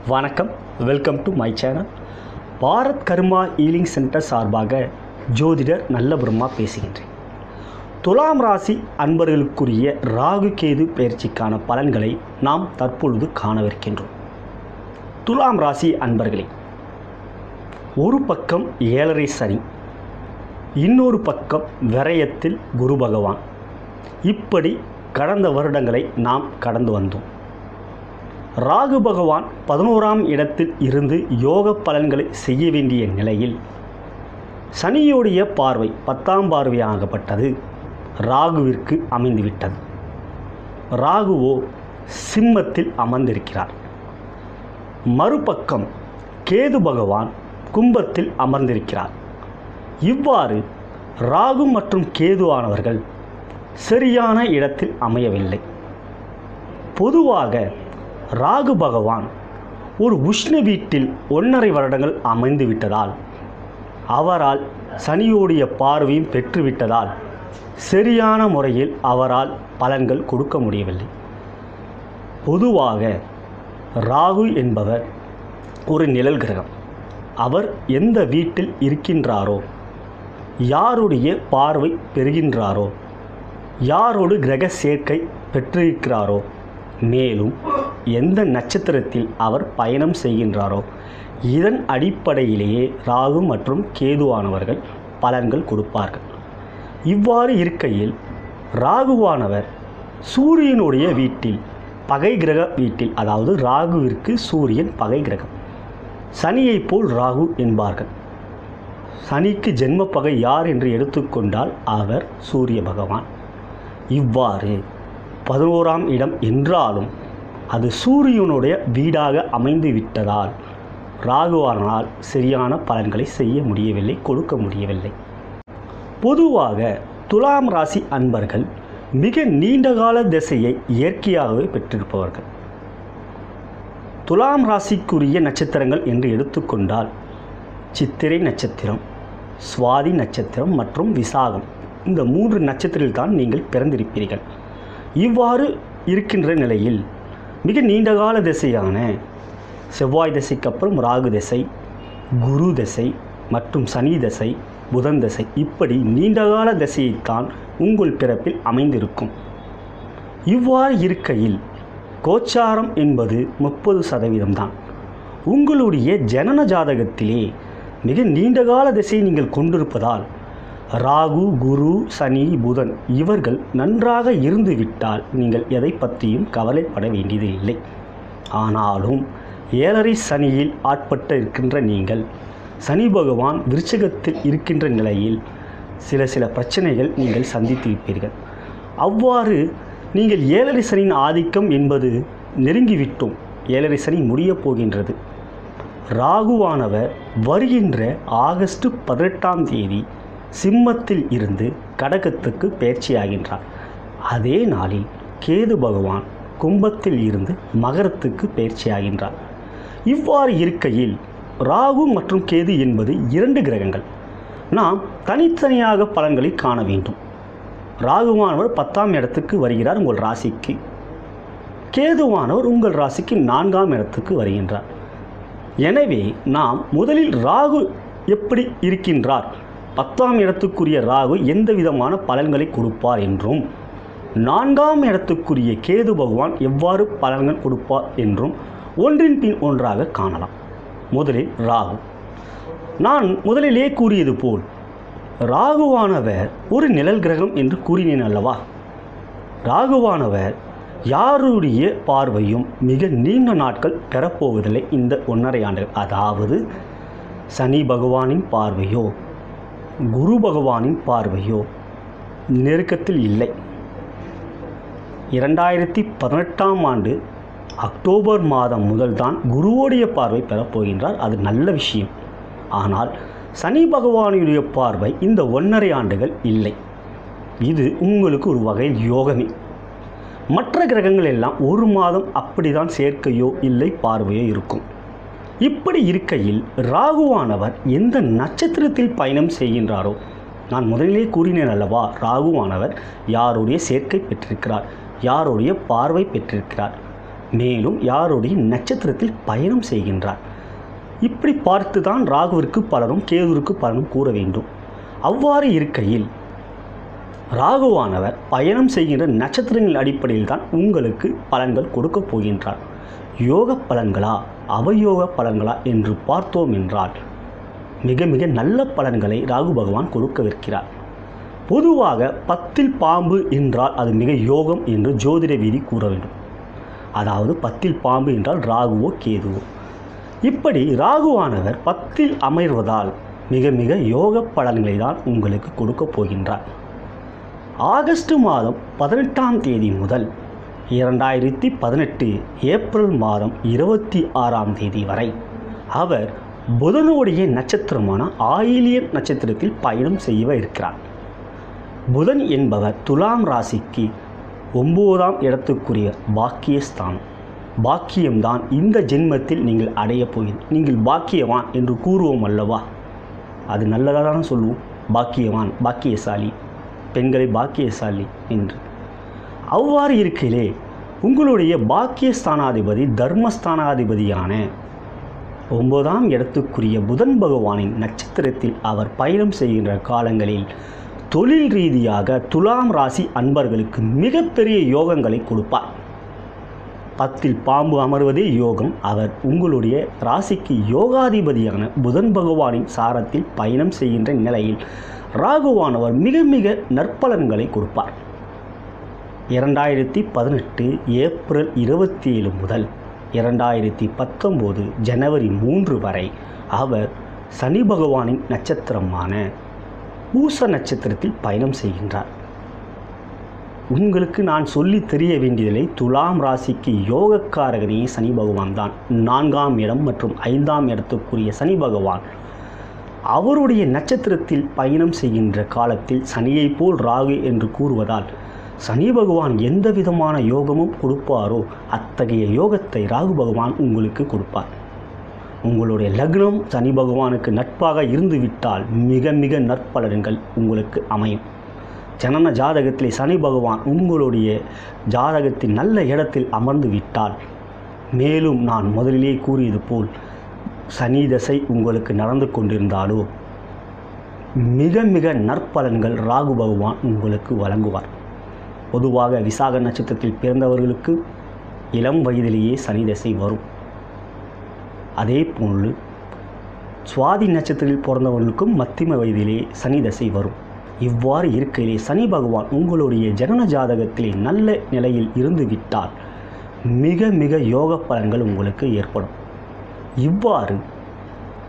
வணக்கம், welcome to my channel. Bharat karma healing centre சார்பாக ஜோதிடர் நல்ல பிரம்மா பேசுகின்றேன். துலாம் ராசி அன்பர்களுக்குரிய ராகு கேது பயிற்சிக்கான பலன்களை நாம் தற்பொழுது காணவிருக்கின்றோம். துலாம் ராசி அன்பர்களே, ஒரு பக்கம் 7.5 சனி, இன்னொரு பக்கம் விரயத்தில் குரு பகவான். இப்படி கடந்த வருடங்களை நாம் கடந்து வந்தோம். ராகு பகவான் 11ஆம் இடத்தில் இருந்து யோக பலன்களை செய்ய வேண்டிய நிலையில் சனியோடைய பார்வை 10ஆம் பார்வையாகப்பட்டது ராகுவிற்கு அமைந்துவிட்டது. ராகுவோ சிம்மத்தில் அமர்ந்திருக்கிறார். மறுபக்கம் கேது பகவான் கும்பத்தில் அமர்ந்திருக்கிறார். இவ்வாறு ராகு மற்றும் கேது ஆனவர்கள் சரியான இடத்தில் அமையவில்லை. பொதுவாக ராகு பகவான் ஒரு உஷ்ண வீட்டில் 1.5 வருடங்கள் அமைந்து விட்டதால், அவரால் சனியோடைய பார்வையும் பெற்றுவிட்டதால் சரியான முறையில் அவரால் பலன்கள் கொடுக்க முடியவில்லை. பொதுவாக ராகு என்பவர் ஒரு நிழல் கிரகம். அவர் எந்த வீட்டில் இருக்கின்றாரோ, யாருடைய பார்வை பெறுகின்றாரோ, யாரோடு கிரக சேர்க்கை பெற்றிருக்கிறாரோ, மேலும் எந்த நட்சத்திரத்தில் அவர் பயணம் செய்கின்றாரோ, இதன் அடிப்படையிலேயே ராகு மற்றும் கேதுவானவர்கள் பலன்கள் கொடுப்பார்கள். இவ்வாறு இருக்கையில் ராகுவானவர் சூரியனுடைய வீட்டில், பகை கிரக வீட்டில், அதாவது ராகுவிற்கு சூரியன் பகை கிரகம், சனியைப் போல் ராகு என்பார்கள். சனிக்கு ஜென்ம பகை யார் என்று எடுத்துக்கொண்டால் அவர் சூரிய பகவான். இவ்வாறு 11ஆம் இடம் என்றாலும் அது சூரியனுடைய வீடாக அமைந்து விட்டதால் ராகுவானால் சரியான பலன்களை செய்ய முடியவில்லை, கொடுக்க முடியவில்லை. பொதுவாக துலாம் ராசி அன்பர்கள் மிக நீண்டகால திசையை இயற்கையாகவே பெற்றிருப்பவர்கள். துலாம் ராசிக்குரிய நட்சத்திரங்கள் என்று எடுத்துக்கொண்டால் சித்திரை நட்சத்திரம், சுவாதி நட்சத்திரம் மற்றும் விசாகம், இந்த 3 நட்சத்திரத்தில் நீங்கள் பிறந்திருப்பீர்கள். இவ்வாறு இருக்கின்ற நிலையில் மிக நீண்டகால திசையான செவ்வாய் திசைக்கு அப்புறம் ராகு திசை, குரு திசை மற்றும் சனி திசை, புதன் திசை, இப்படி நீண்டகால திசையைத்தான் உங்கள் பிறப்பில் அமைந்திருக்கும். இவ்வாறு இருக்கையில் கோச்சாரம் என்பது 30% தான். உங்களுடைய ஜனன ஜாதகத்திலே மிக நீண்டகால திசையை நீங்கள் கொண்டிருப்பதால் ராகு, குரு, சனி, புதன் இவர்கள் நன்றாக இருந்துவிட்டால் நீங்கள் எதை பற்றியும் கவலைப்பட வேண்டியது இல்லை. ஆனாலும் 7.5 சனியில் ஆட்பட்டு இருக்கின்ற நீங்கள், சனி பகவான் விருச்சிகத்தில் இருக்கின்ற நிலையில் சில பிரச்சனைகள் நீங்கள் சந்தித்திருப்பீர்கள். அவ்வாறு நீங்கள் 7.5 சனியின் ஆதிக்கம் என்பது நெருங்கிவிட்டோம். 7.5 சனி முடியப் போகின்றது. ராகுவானவர் வருகின்ற ஆகஸ்ட் 18ஆம் தேதி சிம்மத்தில் இருந்து கடகத்துக்கு பயிற்சியாகின்றார். அதே நாளில் கேது பகவான் கும்பத்தில் இருந்து மகரத்துக்கு பயிற்சியாகின்றார். இவ்வாறு இருக்கையில் ராகு மற்றும் கேது என்பது 2 கிரகங்கள். நாம் தனித்தனியாக பலன்களை காண வேண்டும். ராகுவானவர் 10ஆம் இடத்துக்கு வருகிறார் உங்கள் ராசிக்கு. கேதுவானவர் உங்கள் ராசிக்கு 4ஆம் இடத்துக்கு வருகின்றார். எனவே நாம் முதலில் ராகு எப்படி இருக்கின்றார், 10ஆம் இடத்துக்குரிய ராகு எந்த விதமான பலன்களை கொடுப்பார் என்றும், 4ஆம் இடத்துக்குரிய கேது பகவான் எவ்வாறு பலன்கள் கொடுப்பார் என்றும் ஒன்றின் பின் ஒன்றாக காணலாம். முதலில் ராகு. நான் முதலிலே கூறியது போல் ராகுவானவர் ஒரு நிழல் கிரகம் என்று கூறினேன் அல்லவா? ராகுவானவர் யாருடைய பார்வையும் மிக நீண்ட நாட்கள் பெறப்போவதில்லை. இந்த 1.5 ஆண்டுகள், அதாவது சனி பகவானின் பார்வையோ குரு பகவானின் பார்வையோ நெருக்கத்தில் இல்லை. 2018ஆம் ஆண்டு அக்டோபர் மாதம் முதல் தான் குருவோடைய பார்வை பெறப்போகின்றார். அது நல்ல விஷயம். ஆனால் சனி பகவானுடைய பார்வை இந்த 1.5 ஆண்டுகள் இல்லை. இது உங்களுக்கு ஒரு வகையில் யோகமே. மற்ற கிரகங்கள் எல்லாம் 1 மாதம் அப்படிதான் சேர்க்கையோ இல்லை பார்வையோ இருக்கும். இப்படி இருக்கையில் ராகுவானவர் எந்த நட்சத்திரத்தில் பயணம் செய்கின்றாரோ, நான் முதலிலே கூறினேன் அல்லவா, ராகுவானவர் யாருடைய சேர்க்கை பெற்றிருக்கிறார், யாருடைய பார்வை பெற்றிருக்கிறார், மேலும் யாருடைய நட்சத்திரத்தில் பயணம் செய்கின்றார். இப்படி பார்த்து தான் ராகுவிற்கு பலனும் கேதுவிற்கு பலனும் கூற வேண்டும். அவ்வாறு இருக்கையில் ராகுவானவர் பயணம் செய்கின்ற நட்சத்திரங்களின் அடிப்படையில் தான் உங்களுக்கு பலன்கள் கொடுக்கப் போகின்றார். யோக பலன்களா அவயோக பலன்களா என்று பார்த்தோம் என்றால் மிக மிக நல்ல பலன்களை ராகு பகவான் கொடுக்கவிருக்கிறார். பொதுவாக 10ல் பாம்பு என்றால் அது மிக யோகம் என்று ஜோதிட விதி கூற வேண்டும். அதாவது 10ல் பாம்பு என்றால் ராகுவோ கேதுவோ. இப்படி ராகுவானவர் 10ல் அமர்வதால் மிக மிக யோக பலன்களை தான் உங்களுக்கு கொடுக்கப் போகின்றார். ஆகஸ்ட் மாதம் 18ஆம் தேதி முதல் 2018 ஏப்ரல் மாதம் 26ஆம் தேதி வரை அவர் புதனுடைய நட்சத்திரமான ஆயில்யம் நட்சத்திரத்தில் பயணம் செய்ய இருக்கிறார். புதன் என்பவர் துலாம் ராசிக்கு 9ஆம் இடத்துக்குரிய பாக்கியஸ்தானம். பாக்கியம்தான் இந்த ஜென்மத்தில் நீங்கள் அடையப் போகிறீர்கள். நீங்கள் பாக்கியவான் என்று கூறுவோம் அல்லவா, அது நல்லதாக சொல்லுவோம். பாக்கியவான், பாக்கியசாலி, பெண்களை பாக்கியசாலி என்று. அவ்வாறு இருக்கையிலே உங்களுடைய பாக்கியஸ்தானாதிபதி தர்மஸ்தானாதிபதியான 9ஆம் இடத்துக்குரிய புதன் பகவானின் நட்சத்திரத்தில் அவர் பயணம் செய்கின்ற காலங்களில் தொழில் ரீதியாக துலாம் ராசி அன்பர்களுக்கு மிகப்பெரிய யோகங்களை கொடுப்பார். 10ல் பாம்பு அமர்வதே யோகம். அவர் உங்களுடைய ராசிக்கு யோகாதிபதியான புதன் பகவானின் சாரத்தில் பயணம் செய்கின்ற நிலையில் ராகுவானவர் மிக மிக நற்பலன்களை கொடுப்பார். 2018 ஏப்ரல் 27 முதல் 2019 ஜனவரி 3 வரை அவர் சனி பகவானின் நட்சத்திரமான பூச நட்சத்திரத்தில் பயணம் செய்கின்றார். உங்களுக்கு நான் சொல்லி தெரிய வேண்டியதில்லை, துலாம் ராசிக்கு யோகக்காரகனே சனி பகவான் தான். 4ஆம் இடம் மற்றும் 5ஆம் இடத்துக்குரிய சனி பகவான் அவருடைய நட்சத்திரத்தில் பயணம் செய்கின்ற காலத்தில் சனியை போல் ராகு என்று கூறுவதால் சனி பகவான் எந்த விதமான யோகமும் கொடுப்பாரோ அத்தகைய யோகத்தை ராகு பகவான் உங்களுக்கு கொடுப்பார். உங்களுடைய லக்னம் சனி பகவானுக்கு நட்பாக இருந்துவிட்டால் மிக மிக நற்பலன்கள் உங்களுக்கு அமையும். ஜனன ஜாதகத்திலே சனி பகவான் உங்களுடைய ஜாதகத்தின் நல்ல இடத்தில் அமர்ந்து விட்டால், மேலும் நான் முதலிலே கூறியது போல் சனி தசை உங்களுக்கு நடந்து கொண்டிருந்தாலோ மிக மிக நற்பலன்கள் ராகு பகவான் உங்களுக்கு வழங்குவார். பொதுவாக விசாக நட்சத்திரத்தில் பிறந்தவர்களுக்கு இளம் வயதிலேயே சனி தசை வரும். அதே போன்று சுவாதி நட்சத்திரத்தில் பிறந்தவர்களுக்கும் மத்தியம வயதிலே சனி தசை வரும். இவ்வாறு இருக்கையிலே சனி பகவான் உங்களுடைய ஜனன ஜாதகத்திலே நல்ல நிலையில் இருந்து விட்டால் மிக மிக யோக பலன்கள் உங்களுக்கு ஏற்படும். இவ்வாறு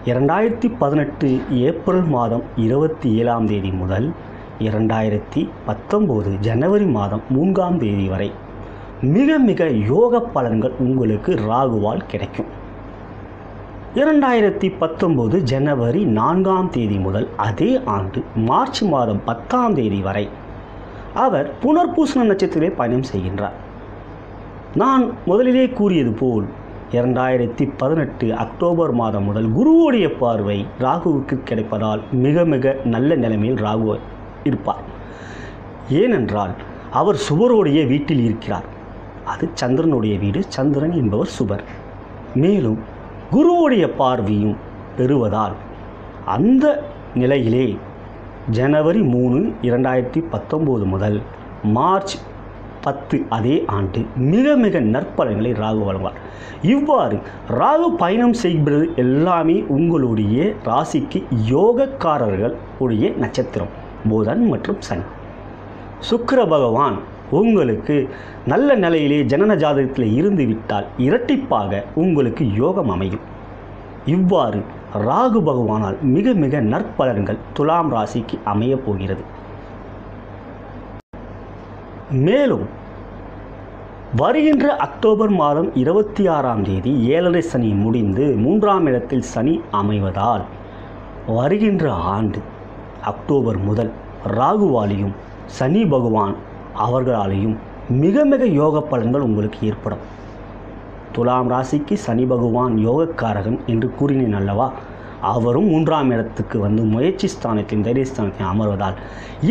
2018 ஏப்ரல் மாதம் 27ஆம் தேதி முதல் 2019 ஜனவரி மாதம் 3ஆம் தேதி வரை மிக மிக யோக பலன்கள் உங்களுக்கு ராகுவால் கிடைக்கும். 2019 ஜனவரி 4ஆம் தேதி முதல் அதே ஆண்டு மார்ச் மாதம் 10ஆம் தேதி வரை அவர் புனர்பூசண நட்சத்திரத்திலே பயணம் செய்கின்றார். நான் முதலிலே கூறியது போல் 2018 அக்டோபர் மாதம் முதல் குருவுடைய பார்வை ராகுவுக்கு கிடைப்பதால் மிக மிக நல்ல நிலைமையில் ராகு இருப்பார். ஏனென்றால் அவர் சுபருடைய வீட்டில் இருக்கிறார். அது சந்திரனுடைய வீடு. சந்திரன் என்பவர் சுபர். மேலும் குருவுடைய பார்வையும் பெறுவதால் அந்த நிலையிலே ஜனவரி 3, 2019 முதல் மார்ச் 10 அதே ஆண்டு மிக மிக நற்பலன்களை ராகு வழங்குவார். இவ்வாறு ராகு பயணம் செய்வது எல்லாமே உங்களுடைய ராசிக்கு யோகக்காரர்கள் உடைய நட்சத்திரம் புதன் மற்றும் சனி. சுக்கிர பகவான் உங்களுக்கு நல்ல நிலையிலே ஜனன ஜாதகத்தில் இருந்து விட்டால் இரட்டிப்பாக உங்களுக்கு யோகம் அமையும். இவ்வாறு ராகு பகவானால் மிக மிக நற்பலன்கள் துலாம் ராசிக்கு அமையப் போகிறது. மேலும் வருகின்ற அக்டோபர் மாதம் 26ஆம் தேதி 7.5 சனி முடிந்து 3ஆம் இடத்தில் சனி அமைவதால் வருகின்ற ஆண்டு அக்டோபர் முதல் ராகுவாலையும் சனி பகவான் அவர்களாலேயும் மிக மிக யோக பலன்கள் உங்களுக்கு ஏற்படும். துலாம் ராசிக்கு சனி பகவான் யோகக்காரகன் என்று கூறினேன் அல்லவா, அவரும் 3ஆம் இடத்துக்கு வந்து முயற்சி ஸ்தானத்தின் தைரியஸ்தானத்தில் அமர்வதால்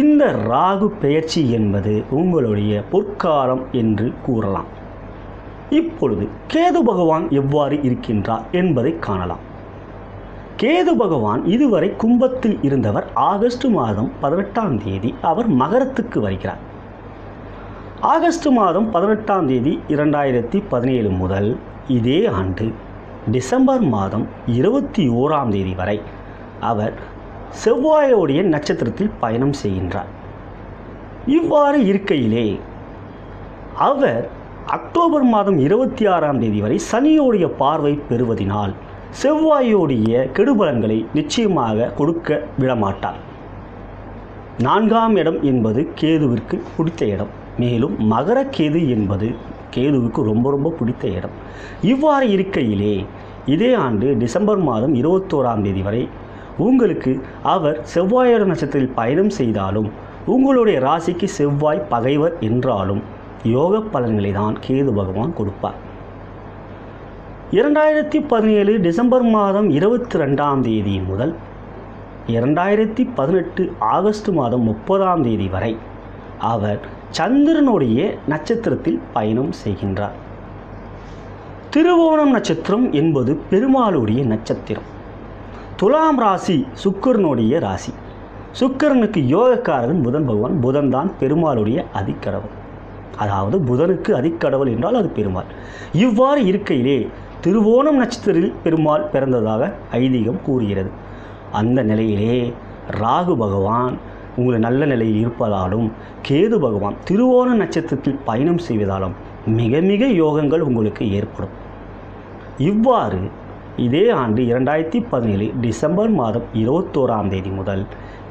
இந்த ராகு பெயர்ச்சி என்பது உங்களுடைய பொற்காலம் என்று கூறலாம். இப்பொழுது கேது பகவான் எவ்வாறு இருக்கின்றார் என்பதை காணலாம். கேது பகவான் இதுவரை கும்பத்தில் இருந்தவர் ஆகஸ்ட் மாதம் 18ஆம் தேதி அவர் மகரத்துக்கு வருகிறார். ஆகஸ்ட் மாதம் 18ஆம் தேதி 2017 முதல் இதே ஆண்டு டிசம்பர் மாதம் 21ஆம் தேதி வரை அவர் செவ்வாயோடைய நட்சத்திரத்தில் பயணம் செய்கின்றார். இவ்வாறு இருக்கையிலே அவர் அக்டோபர் மாதம் 26ஆம் தேதி வரை சனியோடைய பார்வை பெறுவதினால் செவ்வாயோடைய கெடுபலன்களை நிச்சயமாக கொடுக்க விடமாட்டார். 4ஆம் இடம் என்பது கேதுவிற்கு பிடித்த இடம். மேலும் மகர கேது என்பது கேதுவுக்கு ரொம்ப ரொம்ப பிடித்த இடம். இவ்வாறு இருக்கையிலே இதே ஆண்டு டிசம்பர் மாதம் 21ஆம் தேதி வரை உங்களுக்கு அவர் செவ்வாயோட நட்சத்திரத்தில் பயணம் செய்தாலும் உங்களுடைய ராசிக்கு செவ்வாய் பகைவர் என்றாலும் யோக பலன்களை தான் கேது பகவான் கொடுப்பார். 2017 டிசம்பர் மாதம் 22ஆம் தேதி முதல் 2018 ஆகஸ்ட் மாதம் 30ஆம் தேதி வரை அவர் சந்திரனுடைய நட்சத்திரத்தில் பயணம் செய்கின்றார். திருவோணம் நட்சத்திரம் என்பது பெருமாளுடைய நட்சத்திரம். துலாம் ராசி சுக்கிரனுடைய ராசி. சுக்கிரனுக்கு யோகக்காரகன் புதன் பகவான். புதன் தான் பெருமாளுடைய அதிக்கடவுள். அதாவது புதனுக்கு அதிக்கடவுள் என்றால் அது பெருமாள். இவ்வாறு இருக்கையிலே திருவோணம் நட்சத்திரத்தில் பெருமாள் பிறந்ததாக ஐதீகம் கூறுகிறது. அந்த நிலையிலே ராகு பகவான் உங்களை நல்ல நிலையில் இருப்பதாலும் கேது பகவான் திருவோண நட்சத்திரத்தில் பயணம் செய்வதாலும் மிக மிக யோகங்கள் உங்களுக்கு ஏற்படும். இவ்வாறு இதே ஆண்டு 2017 டிசம்பர் மாதம் 21ஆம் தேதி முதல்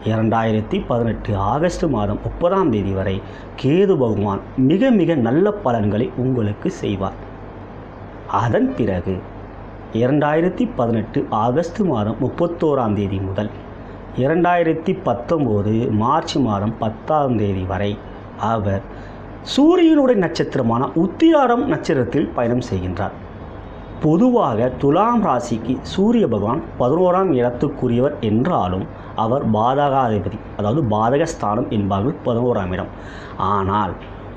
2018 ஆகஸ்ட் மாதம் 30ஆம் தேதி வரை கேது பகவான் மிக மிக நல்ல பலன்களை உங்களுக்கு செய்வார். அதன் பிறகு 2018 ஆகஸ்ட் மாதம் 31ஆம் தேதி முதல் 2019 மார்ச் மாதம் 10ஆம் தேதி வரை அவர் சூரியனுடைய நட்சத்திரமான உத்திராடம் நட்சத்திரத்தில் பயணம் செய்கின்றார். பொதுவாக துலாம் ராசிக்கு சூரிய பகவான் 11ஆம் இடத்துக்குரியவர் என்றாலும் அவர் பாதகாதிபதி, அதாவது பாதகஸ்தானம் என்பார்கள் 11ஆம் இடம். ஆனால்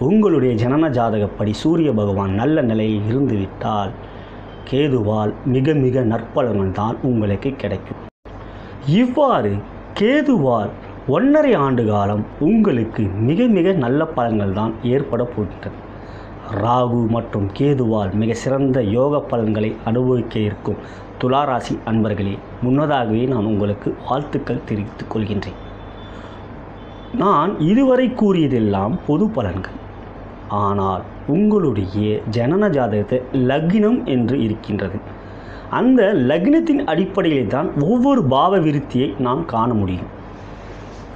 உங்களுடைய ஜனன ஜாதகப்படி சூரிய பகவான் நல்ல நிலையில் இருந்துவிட்டால் கேதுவால் மிக மிக நற்பலன்கள் தான் உங்களுக்கு கிடைக்கும். இவ்வாறு கேதுவால் 1.5 ஆண்டு காலம் உங்களுக்கு மிக மிக நல்ல பலன்கள் தான் ஏற்பட போகின்றது. ராகு மற்றும் கேதுவால் மிக சிறந்த யோக பலன்களை அனுபவிக்க இருக்கும் துளாராசி அன்பர்களே, முன்னதாகவே நான் உங்களுக்கு வாழ்த்துக்கள் தெரிவித்துக் கொள்கின்றேன். நான் இதுவரை கூறியதெல்லாம் பொது பலன்கள். ஆனால் உங்களுடைய ஜனன ஜாதகத்தை லக்னம் என்று இருக்கின்றது. அந்த லக்னத்தின் அடிப்படையில் தான் ஒவ்வொரு பாவ விருத்தியை நாம் காண முடியும்.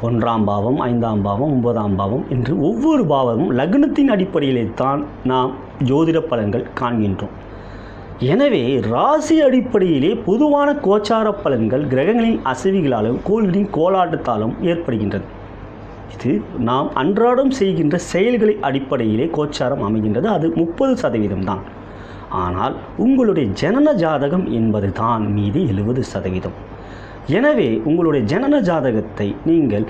1ஆம் பாவம், 5ஆம் பாவம், 9ஆம் பாவம் என்று ஒவ்வொரு பாவமும் லக்னத்தின் அடிப்படையிலே தான் நாம் ஜோதிட பலன்கள் காண்கின்றோம். எனவே ராசி அடிப்படையிலே பொதுவான கோச்சார பலன்கள் கிரகங்களின் அசைவுகளாலும் கோள்களின் கோலாட்டத்தாலும் ஏற்படுகின்றது. இது நாம் அன்றாடம் செய்கின்ற செயல்களை அடிப்படையிலே கோச்சாரம் அமைகின்றது. அது 30% தான். ஆனால் உங்களுடைய ஜனன ஜாதகம் என்பது தான் மீதி 70%. எனவே உங்களுடைய ஜனன ஜாதகத்தை நீங்கள்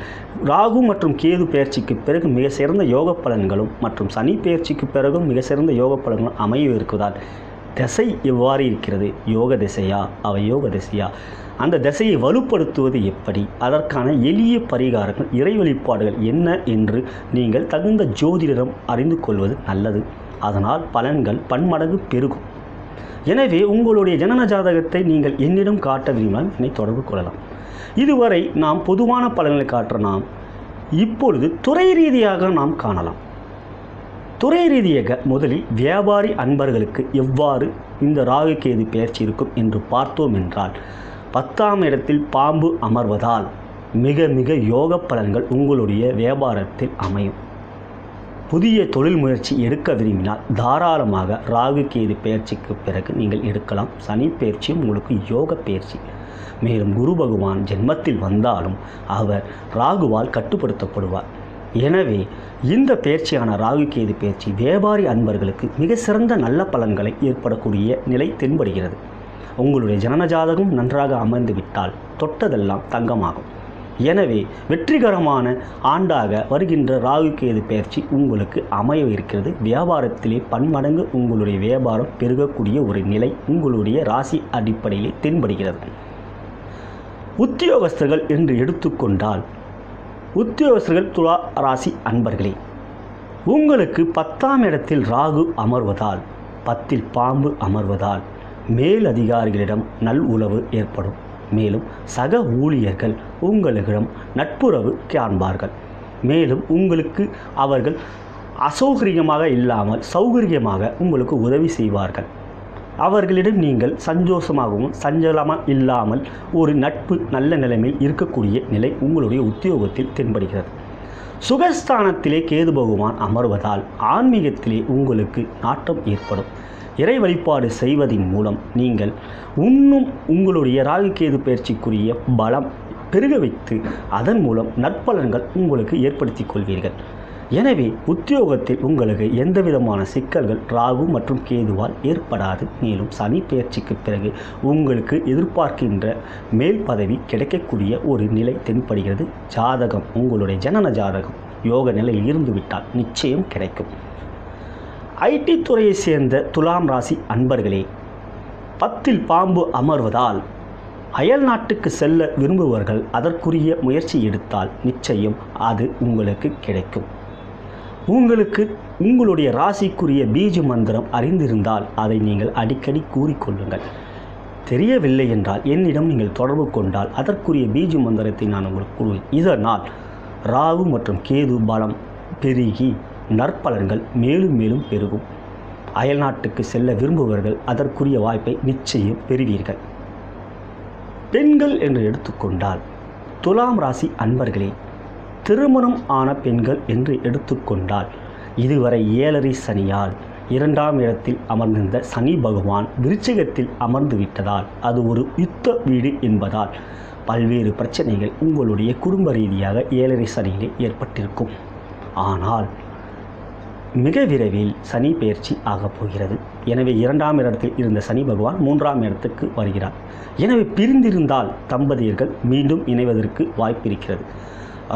ராகு மற்றும் கேது பெயர்ச்சிக்கு பிறகு மிக சிறந்த யோக பலன்களும் மற்றும் சனி பெயர்ச்சிக்கு பிறகும் மிக சிறந்த யோக பலன்களும் அமைய இருக்குதால் திசை எவ்வாறு இருக்கிறது, யோக திசையா அவயோக திசையா, அந்த திசையை வலுப்படுத்துவது எப்படி, அதற்கான எளிய பரிகாரங்கள் இறை வழிபாடுகள் என்ன என்று நீங்கள் தகுந்த ஜோதிடரம் அறிந்து கொள்வது நல்லது. அதனால் பலன்கள் பன்மடங்கு பெருகும். எனவே உங்களுடைய ஜனன ஜாதகத்தை நீங்கள் என்னிடம் காட்ட விரும்பினால் என்னை தொடர்பு கொள்ளலாம். இதுவரை நாம் பொதுவான பலன்களை காட்ட நாம் இப்பொழுது துறை ரீதியாக நாம் காணலாம். துறை ரீதியாக முதலில் வியாபாரி அன்பர்களுக்கு எவ்வாறு இந்த ராகு கேது பெயர்ச்சி இருக்கும் என்று பார்த்தோம் என்றால், 10ஆம் இடத்தில் பாம்பு அமர்வதால் மிக மிக யோக பலன்கள் உங்களுடைய வியாபாரத்தில் அமையும். புதிய தொழில் முயற்சி எடுக்க விரும்பினால் தாராளமாக ராகு கேது பெயர்ச்சிக்கு பிறகு நீங்கள் எடுக்கலாம். சனி பெயர்ச்சியும் உங்களுக்கு யோக பெயர்ச்சி. மேலும் குரு பகவான் ஜென்மத்தில் வந்தாலும் அவர் ராகுவால் கட்டுப்படுத்தப்படுவார். எனவே இந்த பெயர்ச்சியான ராகு கேது பெயர்ச்சி வியாபாரி அன்பர்களுக்கு மிக சிறந்த நல்ல பலன்களை ஏற்படக்கூடிய நிலை தென்படுகிறது. உங்களுடைய ஜனன ஜாதகம் நன்றாக அமர்ந்து விட்டால் தொட்டதெல்லாம் தங்கமாகும். எனவே வெற்றிகரமான ஆண்டாக வருகின்ற ராகு கேது பெயர்ச்சி உங்களுக்கு அமைய இருக்கிறது. வியாபாரத்திலே பன்மடங்கு உங்களுடைய வியாபாரம் பெருகக்கூடிய ஒரு நிலை உங்களுடைய ராசி அடிப்படையிலே தென்படுகிறது. உத்தியோகஸ்தர்கள் என்று எடுத்துக்கொண்டால், உத்தியோகஸ்தர்கள் துலா ராசி அன்பர்களே, உங்களுக்கு 10ஆம் இடத்தில் ராகு அமர்வதால், 10ல் பாம்பு அமர்வதால் மேலதிகாரிகளிடம் நல் உறவு ஏற்படும். மேலும் சக ஊழியர்கள் உங்களிடம் நட்புறவு காண்பார்கள். மேலும் உங்களுக்கு அவர்கள் அசௌகரியமாக இல்லாமல் சௌகரியமாக உங்களுக்கு உதவி செய்வார்கள். அவர்களிடம் நீங்கள் சந்தோஷமாகவும் சஞ்சலமாக இல்லாமல் ஒரு நட்பு நல்ல நிலைமையில் இருக்கக்கூடிய நிலை உங்களுடைய உத்தியோகத்தில் தென்படுகிறது. சுகஸ்தானத்திலே கேது பகவான் அமர்வதால் ஆன்மீகத்திலே உங்களுக்கு நாட்டம் ஏற்படும். இறை வழிபாடு செய்வதின் மூலம் நீங்கள் இன்னும் உங்களுடைய ராகு கேது பயிற்சிக்குரிய பலம் பெருக வைத்து அதன் மூலம் நற்பலன்கள் உங்களுக்கு ஏற்படுத்திக் கொள்வீர்கள். எனவே உத்தியோகத்தில் உங்களுக்கு எந்த விதமான சிக்கல்கள் ராகு மற்றும் கேதுவால் ஏற்படாது. மேலும் சனி பெயர்ச்சிக்கு பிறகு உங்களுக்கு எதிர்பார்க்கின்ற மேல் பதவி கிடைக்கக்கூடிய ஒரு நிலை தென்படுகிறது. ஜாதகம் உங்களுடைய ஜனன ஜாதகம் யோக நிலையில் இருந்துவிட்டால் நிச்சயம் கிடைக்கும். ஐடி துறையை சேர்ந்த துலாம் ராசி அன்பர்களே, 10ல் பாம்பு அமர்வதால் அயல் நாட்டுக்கு செல்ல விரும்புபவர்கள் அதற்குரிய முயற்சி எடுத்தால் நிச்சயம் அது உங்களுக்கு கிடைக்கும். உங்களுக்கு உங்களுடைய ராசிக்குரிய பீஜ மந்திரம் அறிந்திருந்தால் அதை நீங்கள் அடிக்கடி கூறிக்கொள்ளுங்கள். தெரியவில்லை என்றால் என்னிடம் நீங்கள் தொடர்பு கொண்டால் அதற்குரிய பீஜ மந்திரத்தை நான் உங்களுக்கு கூறுவேன். இதனால் ராகு மற்றும் கேது பலம் பெருகி நற்பலன்கள் மேலும் மேலும் பெருகும். அயல் நாட்டுக்கு செல்ல விரும்புபவர்கள் அதற்குரிய வாய்ப்பை நிச்சயம் பெறுவீர்கள். பெண்கள் என்று எடுத்துக்கொண்டால், துலாம் ராசி அன்பர்களே, திருமணம் ஆன பெண்கள் என்று எடுத்துக்கொண்டால், இதுவரை 7.5 சனியால் 2ஆம் இடத்தில் அமர்ந்திருந்த சனி பகவான் விருச்சிகத்தில் அமர்ந்து விட்டதால் அது ஒரு யுத்த வீடு என்பதால் பல்வேறு பிரச்சனைகள் உங்களுடைய குடும்ப ரீதியாக 7.5 சனியிலே ஏற்பட்டிருக்கும். ஆனால் மிக விரைவில் சனி பெயர்ச்சி ஆகப் போகிறது. எனவே 2ஆம் இடத்தில் இருந்த சனி பகவான் 3ஆம் இடத்துக்கு வருகிறார். எனவே பிரிந்திருந்தால் தம்பதியர்கள் மீண்டும் இணைவதற்கு வாய்ப்பு இருக்கிறது.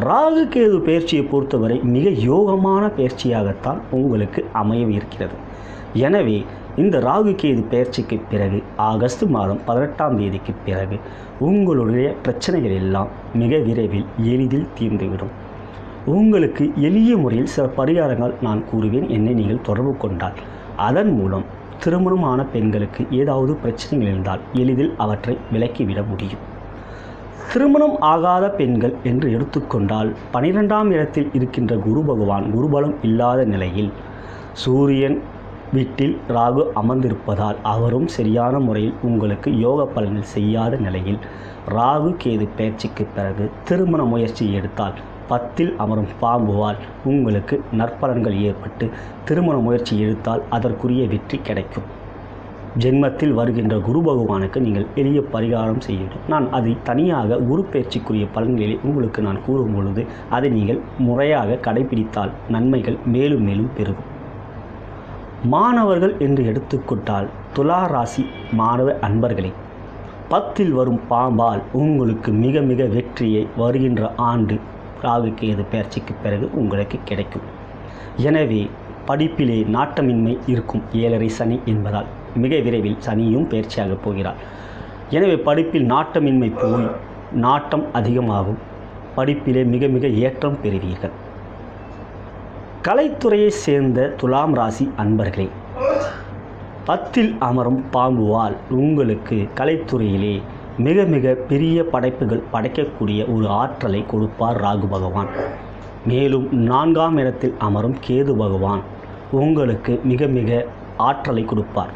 ராகு கேது பெயர்ச்சியை பொறுத்தவரை மிக யோகமான பெயர்ச்சியாகத்தான் உங்களுக்கு அமையவிருக்கிறது. எனவே இந்த ராகு கேது பெயர்ச்சிக்கு பிறகு ஆகஸ்ட் மாதம் 18ஆம் தேதிக்கு பிறகு உங்களுடைய பிரச்சனைகள் எல்லாம் மிக விரைவில் எளிதில் தீர்ந்துவிடும். உங்களுக்கு எளிய முறையில் சில பரிகாரங்கள் நான் கூறுவேன். என்னை நீங்கள் தொடர்பு கொண்டால் அதன் மூலம் திருமணமான பெண்களுக்கு ஏதாவது பிரச்சனைகள் இருந்தால் எளிதில் அவற்றை விலக்கிவிட முடியும். திருமணம் ஆகாத பெண்கள் என்று எடுத்துக்கொண்டால் 12ஆம் இடத்தில் இருக்கின்ற குரு பகவான் குருபலம் இல்லாத நிலையில் சூரியன் வீட்டில் ராகு அமர்ந்திருப்பதால் அவரும் சரியான முறையில் உங்களுக்கு யோக பலன்கள் செய்யாத நிலையில் ராகு கேது பெயர்ச்சிக்கு பிறகு திருமண முயற்சி எடுத்தால் 10ல் அமரும் பாம்புவால் உங்களுக்கு நற்பலன்கள் ஏற்பட்டு திருமண முயற்சி எடுத்தால் அதற்குரிய வெற்றி கிடைக்கும். ஜென்மத்தில் வருகின்ற குரு பகவானுக்கு நீங்கள் எளிய பரிகாரம் செய்ய வேண்டும். நான் அதை தனியாக குரு பெயர்ச்சிக்குரிய பலன்களை உங்களுக்கு நான் கூறும் பொழுது அதை நீங்கள் முறையாக கடைபிடித்தால் நன்மைகள் மேலும் மேலும் பெருகும். மாணவர்கள் என்று எடுத்துக்கொண்டால், துலா ராசி மாணவ அன்பர்களே, 10ல் வரும் பாம்பால் உங்களுக்கு மிக மிக வெற்றியை வருகின்ற ஆண்டு ராகு கேது பெயர்ச்சிக்கு பிறகு உங்களுக்கு கிடைக்கும். எனவே படிப்பிலே நாட்டமின்மை இருக்கும். 7.5 சனி என்பதால் மிக விரைவில் சனியும் பெயர்ச்சியாக போகிறார். எனவே படிப்பில் நாட்டமின்மை போய் நாட்டம் அதிகமாகும். படிப்பிலே மிக மிக ஏற்றம் பெறுவீர்கள். கலைத்துறையை சேர்ந்த துலாம் ராசி அன்பர்களே, 10ல் அமரும் பாம்புவால் உங்களுக்கு கலைத்துறையிலே மிக மிக பெரிய படைப்புகள் படைக்கக்கூடிய ஒரு ஆற்றலை கொடுப்பார் ராகு பகவான். மேலும் 4ஆம் இடத்தில் அமரும் கேது பகவான் உங்களுக்கு மிக மிக ஆற்றலை கொடுப்பார்.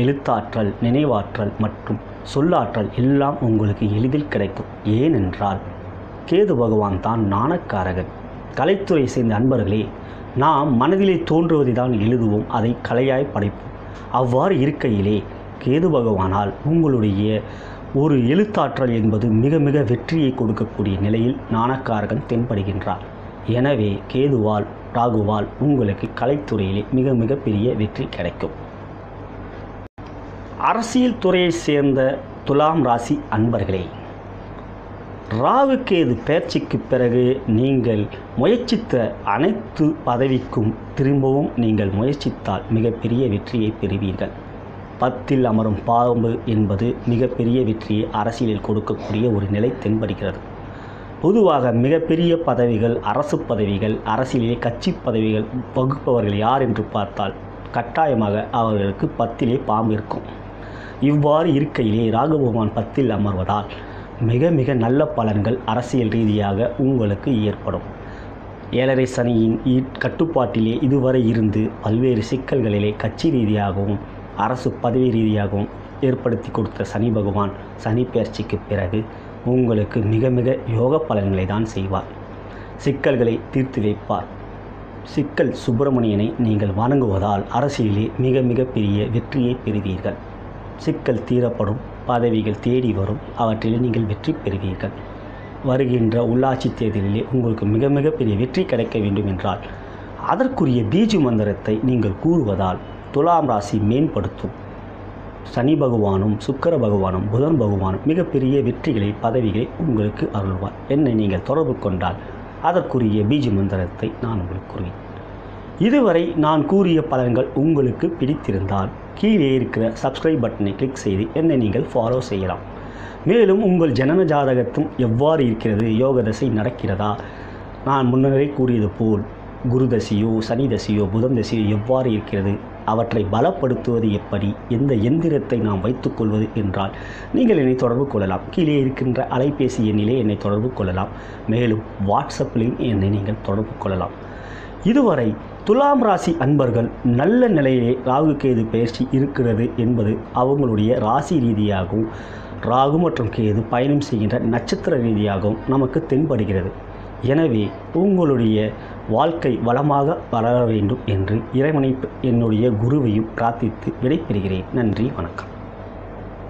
எழுத்தாற்றல், நினைவாற்றல் மற்றும் சொல்லாற்றல் எல்லாம் உங்களுக்கு எளிதில் கிடைக்கும். ஏனென்றால் கேது பகவான் தான் ஞானக்காரகன். கலைத்துறை சேர்ந்த அன்பர்களே, நாம் மனதிலே தோன்றுவதை தான் எழுதுவோம், அதை கலையாய் படைப்போம். அவ்வாறு இருக்கையிலே கேது பகவானால் உங்களுடைய ஒரு எழுத்தாற்றல் என்பது மிக மிக வெற்றியை கொடுக்கக்கூடிய நிலையில் ஞானக்காரகன் தென்படுகின்றார். எனவே கேதுவால் ராகுவால் உங்களுக்கு கலைத்துறையிலே மிக மிக பெரிய வெற்றி கிடைக்கும். அரசியல் துறையை சேர்ந்த துலாம் ராசி அன்பர்களே, ராகு கேது பெயர்ச்சிக்கு பிறகு நீங்கள் முயற்சித்த அனைத்து பதவிக்கும் திரும்பவும் நீங்கள் முயற்சித்தால் மிகப்பெரிய வெற்றியை பெறுவீர்கள். 10ல் அமரும் பாம்பு என்பது மிகப்பெரிய வெற்றியை அரசியலில் கொடுக்கக்கூடிய ஒரு நிலை தென்படுகிறது. பொதுவாக மிகப்பெரிய பதவிகள், அரசு பதவிகள், அரசியலிலே கட்சி பதவிகள் வகுப்பவர்கள் யார் என்று பார்த்தால் கட்டாயமாக அவர்களுக்கு 10லே பாம்பு இருக்கும். இவ்வாறு இருக்கையிலே ராகு பகவான் 10ல் அமர்வதால் மிக மிக நல்ல பலன்கள் அரசியல் ரீதியாக உங்களுக்கு ஏற்படும். 7.5 சனியின் கட்டுப்பாட்டிலே இதுவரை இருந்து பல்வேறு சிக்கல்களிலே கட்சி ரீதியாகவும் அரசு பதவி ரீதியாகவும் ஏற்படுத்தி கொடுத்த சனி பகவான் சனி பெயர்ச்சிக்கு பிறகு உங்களுக்கு மிக மிக யோக பலன்களை தான் செய்வார். சிக்கல்களை தீர்த்து வைப்பார். சிக்கல் சுப்பிரமணியனை நீங்கள் வணங்குவதால் அரசியலிலே மிக மிக பெரிய வெற்றியை பெறுவீர்கள். சிக்கல் தீரப்படும், பதவிகள் தேடி வரும், அவற்றில் நீங்கள் வெற்றி பெறுவீர்கள். வருகின்ற உள்ளாட்சி தேர்தலிலே உங்களுக்கு மிக மிக பெரிய வெற்றி கிடைக்க வேண்டும் என்றால் அதற்குரிய பீஜ மந்திரத்தை நீங்கள் கூறுவதால் துலாம் ராசி மேம்படுத்தும். சனி பகவானும் சுக்கிர பகவானும் புதன் பகவானும் மிகப்பெரிய வெற்றிகளை பதவிகளை உங்களுக்கு அருள்வார். என்னை நீங்கள் தொடர்பு கொண்டால் அதற்குரிய பீஜ மந்திரத்தை நான் உங்களுக்கு கூறுவேன். இதுவரை நான் கூறிய பலன்கள் உங்களுக்கு பிடித்திருந்தால் கீழே இருக்கிற சப்ஸ்கிரைப் பட்டனை கிளிக் செய்து என்னை நீங்கள் ஃபாலோ செய்யலாம். மேலும் உங்கள் ஜனன ஜாதகத்தும் எவ்வாறு இருக்கிறது, யோக தசை நடக்கிறதா, நான் முன்னரே கூறியது போல் குரு தசையோ சனி தசையோ புதன் தசையோ எவ்வாறு இருக்கிறது, அவற்றை பலப்படுத்துவது எப்படி, எந்த எந்திரத்தை நாம் வைத்துக்கொள்வது என்றால் நீங்கள் என்னை தொடர்பு கொள்ளலாம். கீழே இருக்கின்ற அலைபேசி எண்ணிலே என்னை தொடர்பு கொள்ளலாம். மேலும் வாட்ஸ்அப்பிலையும் என்னை நீங்கள் தொடர்பு கொள்ளலாம். இதுவரை துலாம் ராசி அன்பர்கள் நல்ல நிலையிலே ராகு கேது பெயர்ச்சி இருக்கிறது என்பது அவங்களுடைய ராசி ரீதியாகவும் ராகு மற்றும் கேது பயணம் செய்கின்ற நட்சத்திர ரீதியாகவும் நமக்கு தென்படுகிறது. எனவே உங்களுடைய வாழ்க்கை வளமாக வளர வேண்டும் என்று இறைவனை என்னுடைய குருவையும் பிரார்த்தித்து விடைபெறுகிறேன். நன்றி, வணக்கம்.